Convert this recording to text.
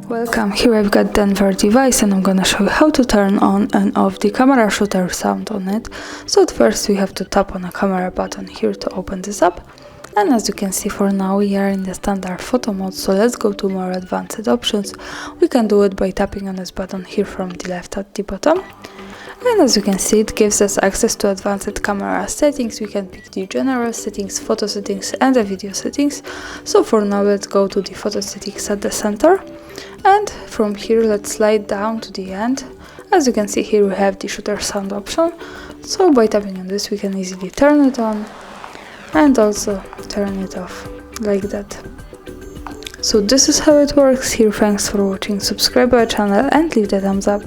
Welcome, here I've got Denver device and I'm gonna show you how to turn on and off the camera shutter sound on it. So at first we have to tap on a camera button here to open this up. And as you can see, for now we are in the standard photo mode, so let's go to more advanced options. We can do it by tapping on this button here from the left at the bottom. And as you can see, it gives us access to advanced camera settings. We can pick the general settings, photo settings and the video settings. So for now let's go to the photo settings at the center. And from here let's slide down to the end. As you can see here we have the shutter sound option. So by tapping on this we can easily turn it on and also turn it off like that. So this is how it works here. Thanks for watching, subscribe our channel and leave the thumbs up.